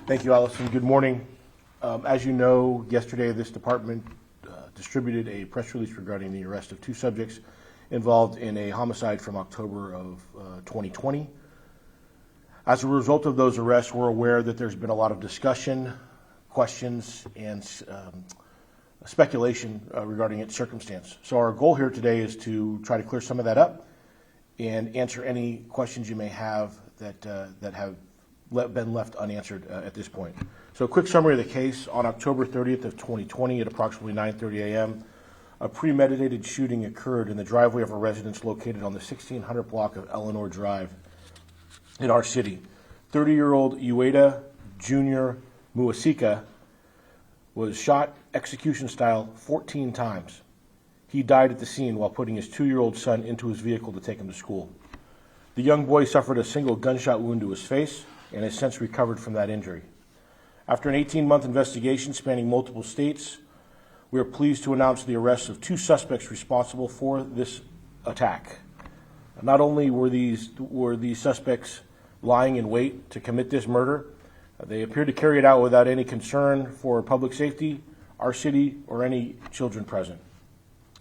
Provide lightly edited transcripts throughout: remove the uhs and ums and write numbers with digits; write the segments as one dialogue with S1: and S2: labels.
S1: Thank you, Allison. Good morning. As you know, yesterday this department distributed a press release regarding the arrest of two subjects involved in a homicide from October of 2020. As a result of those arrests, we're aware that there's been a lot of discussion, questions, and speculation regarding its circumstance. So our goal here today is to try to clear some of that up and answer any questions you may have that have been left unanswered at this point. So a quick summary of the case. On October 30th of 2020 at approximately 9:30 a.m., a premeditated shooting occurred in the driveway of a residence located on the 1600 block of Eleanor Drive in our city. 30-year-old Ueta Jr. Muasika was shot execution style 14 times. He died at the scene while putting his 2-year-old son into his vehicle to take him to school. The young boy suffered a single gunshot wound to his face and has since recovered from that injury. After an 18-month investigation spanning multiple states, we are pleased to announce the arrest of two suspects responsible for this attack. Not only were these suspects lying in wait to commit this murder, they appeared to carry it out without any concern for public safety, our city, or any children present.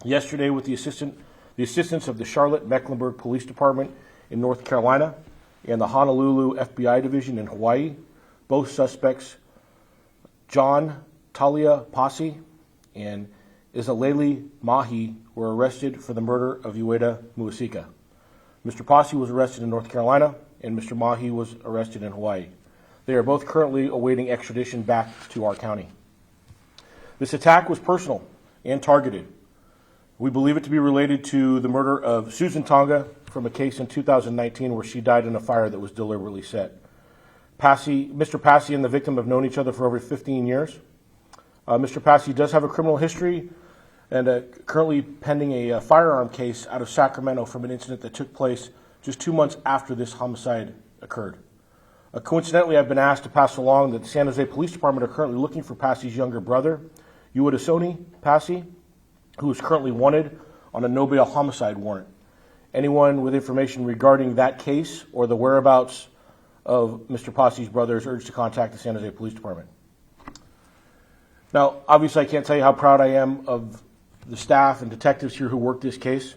S1: Yesterday, with the assistance of the Charlotte-Mecklenburg Police Department in North Carolina and the Honolulu FBI Division in Hawaii, both suspects, John Talia Posse and Isaleli Mahi, were arrested for the murder of Ueta Muasika. Mr. Posse was arrested in North Carolina, and Mr. Mahi was arrested in Hawaii. They are both currently awaiting extradition back to our county. This attack was personal and targeted. We believe it to be related to the murder of Susan Tonga from a case in 2019 where she died in a fire that was deliberately set. Mr. Posse and the victim have known each other for over 15 years. Mr. Posse does have a criminal history and currently pending a firearm case out of Sacramento from an incident that took place just 2 months after this homicide occurred. Coincidentally, I've been asked to pass along that the San Jose Police Department are currently looking for Posse's younger brother, Ueta Posse, who is currently wanted on a no bail homicide warrant. Anyone with information regarding that case or the whereabouts of Mr. Posse's brother is urged to contact the San Jose Police Department. Now, obviously, I can't tell you how proud I am of the staff and detectives here who worked this case.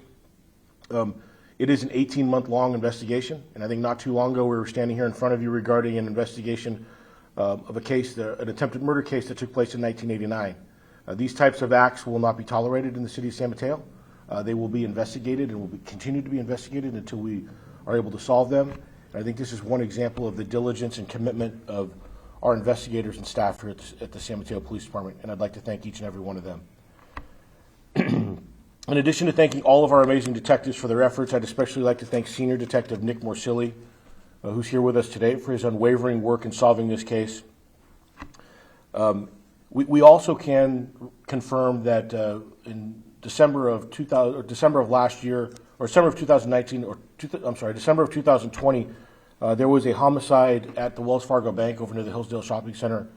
S1: It is an 18-month-long investigation, and I think not too long ago we were standing here in front of you regarding an investigation of a case, an attempted murder case that took place in 1989. These types of acts will not be tolerated in the city of San Mateo. They will be investigated and will continue to be investigated until we are able to solve them. And I think this is one example of the diligence and commitment of our investigators and staff here at the San Mateo Police Department, and I'd like to thank each and every one of them. In addition to thanking all of our amazing detectives for their efforts, I'd especially like to thank Senior Detective Nick Morsilli, who's here with us today, for his unwavering work in solving this case. We also can confirm that in December of 2020, there was a homicide at the Wells Fargo Bank over near the Hillsdale Shopping Center,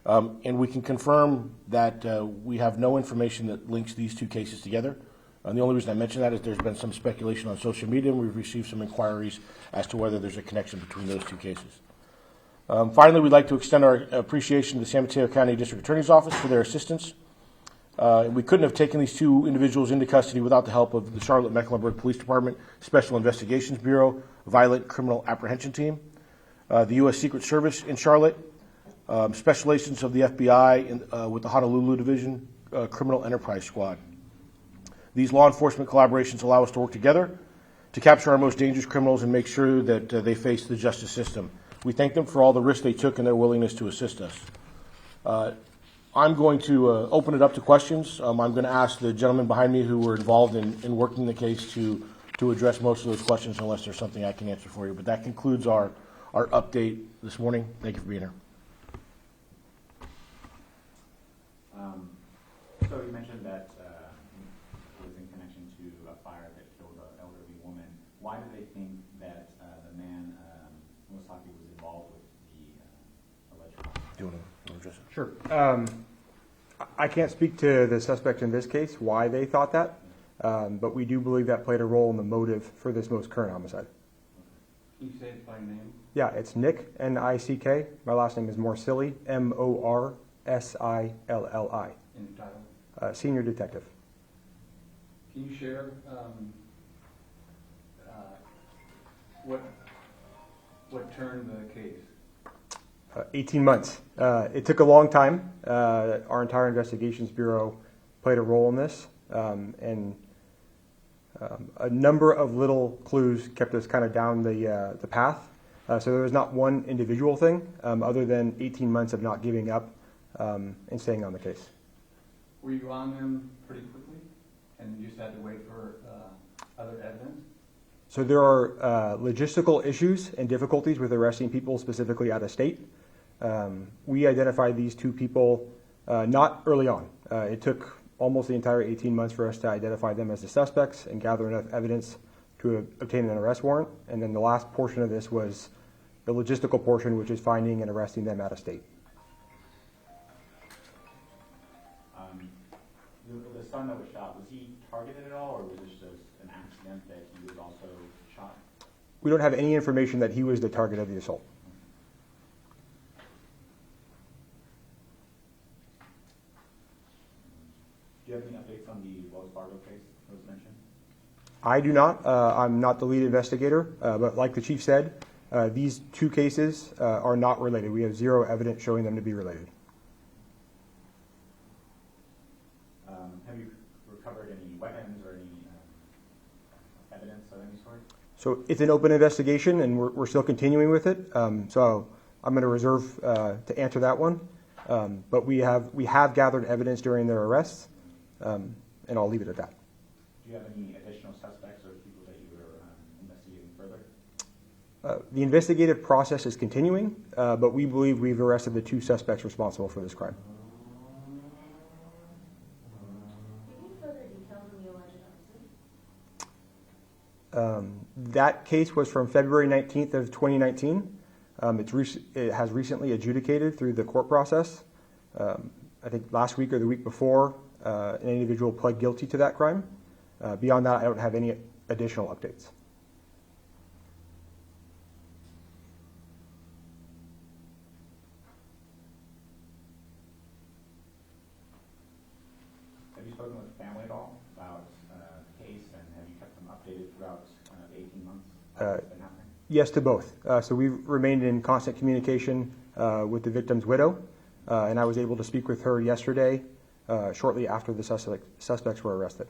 S1: and we can confirm that we have no information that links these two cases together. And the only reason I mention that is there's been some speculation on social media, and we've received some inquiries as to whether there's a connection between those two cases. Finally, we'd like to extend our appreciation to the San Mateo County District Attorney's Office for their assistance. We couldn't have taken these two individuals into custody without the help of the Charlotte-Mecklenburg Police Department, Special Investigations Bureau, Violent Criminal Apprehension Team, the U.S. Secret Service in Charlotte, Special Agents of the FBI with the Honolulu Division, Criminal Enterprise Squad. These law enforcement collaborations allow us to work together to capture our most dangerous criminals and make sure that they face the justice system. We thank them for all the risks they took and their willingness to assist us. I'm going to open it up to questions. I'm going to ask the gentlemen behind me who were involved in working the case to address most of those questions unless there's something I can answer for you. But that concludes our update this morning. Thank you for being here.
S2: So you mentioned that it was in connection to a fire that killed an elderly woman. Why do they think that the man, Muasika, was involved with the alleged crime?
S1: Do you want to address it?
S3: Sure. I can't speak to the suspect in this case, why they thought that, but we do believe that played a role in the motive for this most current homicide.
S4: Can you say it by name?
S3: Yeah, it's Nick, N-I-C-K. My last name is Morsilli, M-O-R-S-I-L-L-I.
S4: In your title?
S3: Senior detective.
S4: Can you share what turned the case?
S3: 18 months. It took a long time. Our entire investigations bureau played a role in this, and a number of little clues kept us kind of down the path. So there was not one individual thing, other than 18 months of not giving up and staying on the case.
S4: Were you on them pretty quickly, and you just had to wait for other evidence?
S3: So there are logistical issues and difficulties with arresting people specifically out of state. We identified these two people not early on. It took almost the entire 18 months for us to identify them as the suspects and gather enough evidence to obtain an arrest warrant. And then the last portion of this was the logistical portion, which is finding and arresting them out of state.
S2: The son that was shot, was he targeted at all, or was this just an accident that he was also shot?
S3: We don't have any information that he was the target of the assault.
S2: Do you have any updates on the Wells Fargo case that was mentioned?
S3: I do not. I'm not the lead investigator, but like the chief said, these two cases are not related. We have zero evidence showing them to be related.
S2: Have you recovered any weapons or any evidence of any sort?
S3: So it's an open investigation, and we're still continuing with it. So I'm going to reserve to answer that one. But we have gathered evidence during their arrests, and I'll leave it at that.
S2: Do you have any additional suspects or people that you are investigating further?
S3: The investigative process is continuing, but we believe we've arrested the two suspects responsible for this crime.
S5: Any further details on the alleged arson?
S3: That case was from February 19th of 2019. It has recently adjudicated through the court process. I think last week or the week before, an individual pled guilty to that crime. Beyond that, I don't have any additional updates.
S2: Have you spoken with family at all about the case, and have you kept them updated throughout the 18 months that's been happening?
S3: Yes to both. So we've remained in constant communication with the victim's widow, and I was able to speak with her yesterday, shortly after the suspects were arrested.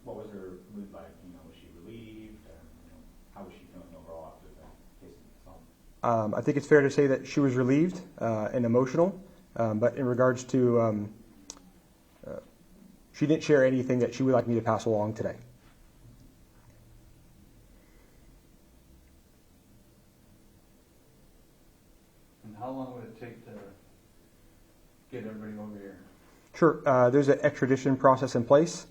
S2: What was her mood like? Was she relieved? How was she feeling overall after the case itself?
S3: I think it's fair to say that she was relieved and emotional, but in regards to, she didn't share anything that she would like me to pass along today.
S4: And how long would it take to get everybody over here?
S3: Sure. There's an extradition process in place.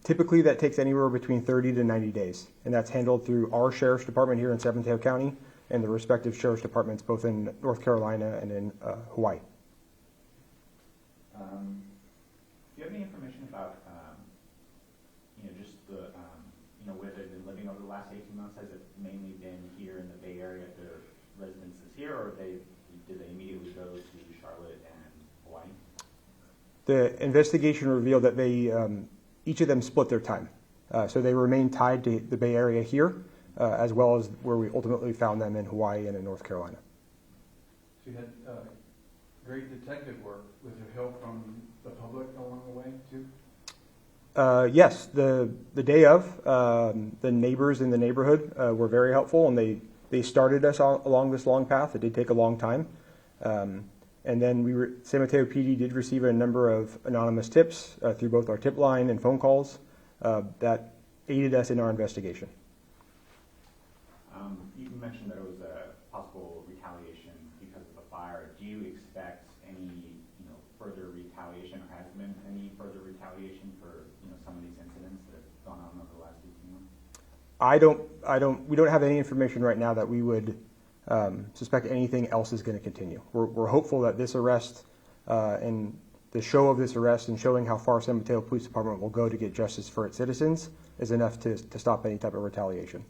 S3: Typically, that takes anywhere between 30 to 90 days, and that's handled through our sheriff's department here in San Mateo County and the respective sheriff's departments both in North Carolina and in Hawaii.
S2: Do you have any information about, just the, where they've been living over the last 18 months? Has it mainly been here in the Bay Area at their residences here, or did they immediately go to Charlotte and Hawaii?
S3: The investigation revealed that they, each of them split their time. So they remain tied to the Bay Area here, as well as where we ultimately found them in Hawaii and in North Carolina.
S4: So you had great detective work. Was there help from the public along the way, too?
S3: Yes, the day of, the neighbors in the neighborhood were very helpful, and they started us along this long path. It did take a long time. And then San Mateo PD did receive a number of anonymous tips through both our tip line and phone calls that aided us in our investigation.
S2: You mentioned that it was a possible retaliation because of the fire. Do you expect any, further retaliation, or has been any further retaliation for, some of these incidents that have gone on over the last 18 months?
S3: We don't have any information right now that we would suspect anything else is going to continue. We're hopeful that this arrest and the show of this arrest and showing how far San Mateo Police Department will go to get justice for its citizens is enough to stop any type of retaliation.